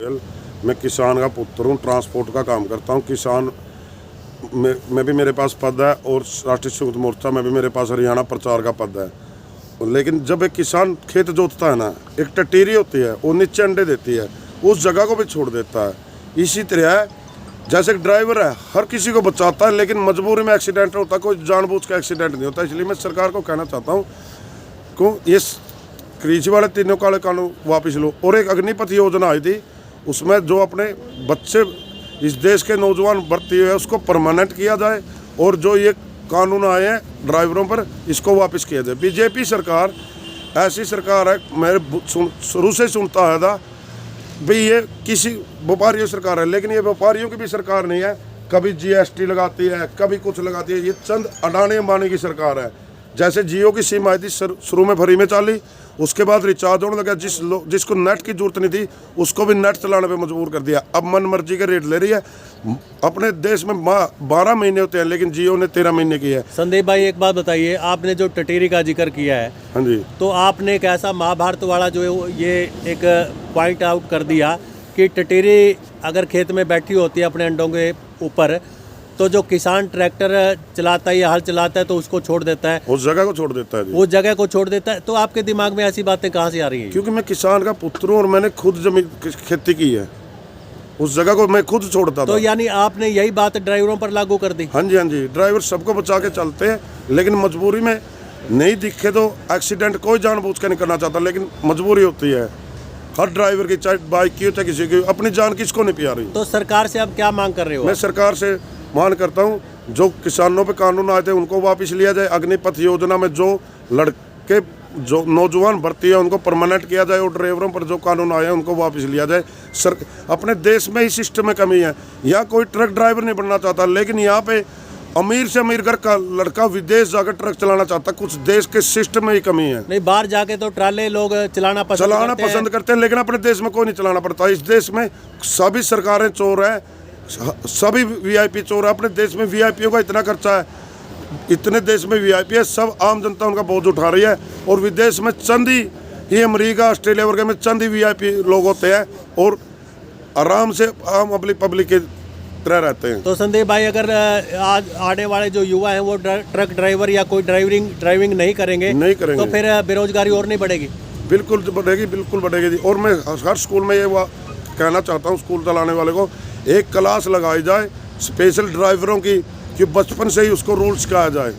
मैं किसान का पुत्र हूँ, ट्रांसपोर्ट का काम करता हूँ। किसान में भी मेरे पास पद है और राष्ट्रीय संयुक्त मोर्चा में भी मेरे पास हरियाणा प्रचार का पद है। लेकिन जब एक किसान खेत जोतता है ना, एक टटीरी होती है, वो नीचे अंडे देती है, उस जगह को भी छोड़ देता है। इसी तरह है, जैसे एक ड्राइवर है, हर किसी को बचाता है, लेकिन मजबूरी में एक्सीडेंट होता है, कोई जानबूझ का एक्सीडेंट नहीं होता। इसलिए मैं सरकार को कहना चाहता हूँ को ये कृषि वाले तीनों काले कानून वापस लो। और एक अग्निपथ योजना आई थी, उसमें जो अपने बच्चे इस देश के नौजवान भर्ती हुए हैं उसको परमानेंट किया जाए, और जो ये कानून आए हैं ड्राइवरों पर, इसको वापस किया जाए। बीजेपी सरकार ऐसी सरकार है, मैं शुरू से सुनता आया था भाई ये किसी व्यापारियों सरकार है, लेकिन ये व्यापारियों की भी सरकार नहीं है। कभी जीएसटी लगाती है, कभी कुछ लगाती है। ये चंद अडानी अंबानी की सरकार है। जैसे जियो की सिम आई थी, शुरू में फ्री में चाली, उसके बाद रिचार्ज होने लगा। जिसको नेट की जरूरत नहीं थी उसको भी नेट चलाने पे मजबूर कर दिया। अब मन मर्जी के रेट ले रही है। अपने देश में 12 महीने होते हैं, लेकिन जियो ने 13 महीने की है। संदीप भाई, एक बात बताइए, आपने जो टटीरी का जिक्र किया है, हाँ जी, तो आपने एक ऐसा महाभारत वाला जो ये एक पॉइंट आउट कर दिया कि टटीरी अगर खेत में बैठी होती है अपने अंडों के ऊपर, तो जो किसान ट्रैक्टर चलाता है या हल चलाता है तो उसको छोड़ देता है, उस जगह को छोड़ देता है। वो जगह को छोड़ देता है। तो आपके दिमाग में ऐसी बातें कहाँ से आ रही हैं? क्योंकि मैं किसान का पुत्र हूँ और मैंने खुद जमीन खेती की है, उस जगह को मैं खुद छोड़ता तो था। यानी आपने यही बात ड्राइवरों पर लागू कर दी? हाँ जी, हाँ जी, ड्राइवर सबको बचा के चलते हैं, लेकिन मजबूरी में नहीं दिखे तो एक्सीडेंट कोई जानबूझ के नहीं करना चाहता, लेकिन मजबूरी होती है हर ड्राइवर की, चाहे बाइक की हो चाहे किसी की। अपनी जान किसको नहीं पिया रही। तो सरकार से अब क्या मांग कर रहे हो? मैं सरकार से मांग करता हूँ, जो किसानों पे कानून आए थे उनको वापस लिया जाए। अग्निपथ योजना में जो लड़के, जो नौजवान भर्ती है, उनको परमानेंट किया जाए, और ड्राइवरों पर जो कानून आए हैं उनको वापस लिया जाए। अपने देश में ही सिस्टम में कमी है। यहाँ कोई ट्रक ड्राइवर नहीं बनना चाहता, लेकिन यहाँ पे अमीर से अमीर घर का लड़का विदेश जाकर ट्रक चलाना चाहता। कुछ देश के सिस्टम में ही कमी है। नहीं, बाहर जाके तो ट्राले लोग चलाना पसंद करते हैं, लेकिन अपने देश में कोई नहीं चलाना पड़ता। इस देश में सभी सरकारें चोर हैं, सभी वीआईपी चोर है। अपने देश में वीआईपीओं का इतना खर्चा है, इतने देश में वीआईपी है, सब आम जनता उनका बोझ उठा रही है। और विदेश में चंद ही अमेरिका, ऑस्ट्रेलिया वगैरह में चंद ही वीआईपी लोग होते हैं, और आराम से आम पब्लिक के तरह रहते हैं। तो संदीप भाई, अगर आज आने वाले जो युवा हैं वो ट्रक ड्राइवर या कोई ड्राइविंग नहीं करेंगे तो फिर बेरोजगारी और नहीं बढ़ेगी? बिल्कुल बढ़ेगी, बिल्कुल बढ़ेगी। और मैं हर स्कूल में ये कहना चाहता हूँ, स्कूल चलाने वाले को एक क्लास लगाई जाए स्पेशल ड्राइवरों की, कि बचपन से ही उसको रूल्स सिखाया जाए,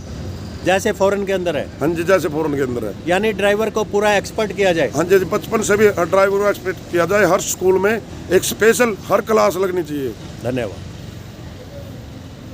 जैसे फॉरेन के अंदर है। हाँ जी, जैसे फॉरेन के अंदर है। यानी ड्राइवर को पूरा एक्सपर्ट किया जाए। हाँ जी, बचपन से भी ड्राइवर को एक्सपर्ट किया जाए। हर स्कूल में एक स्पेशल हर क्लास लगनी चाहिए। धन्यवाद।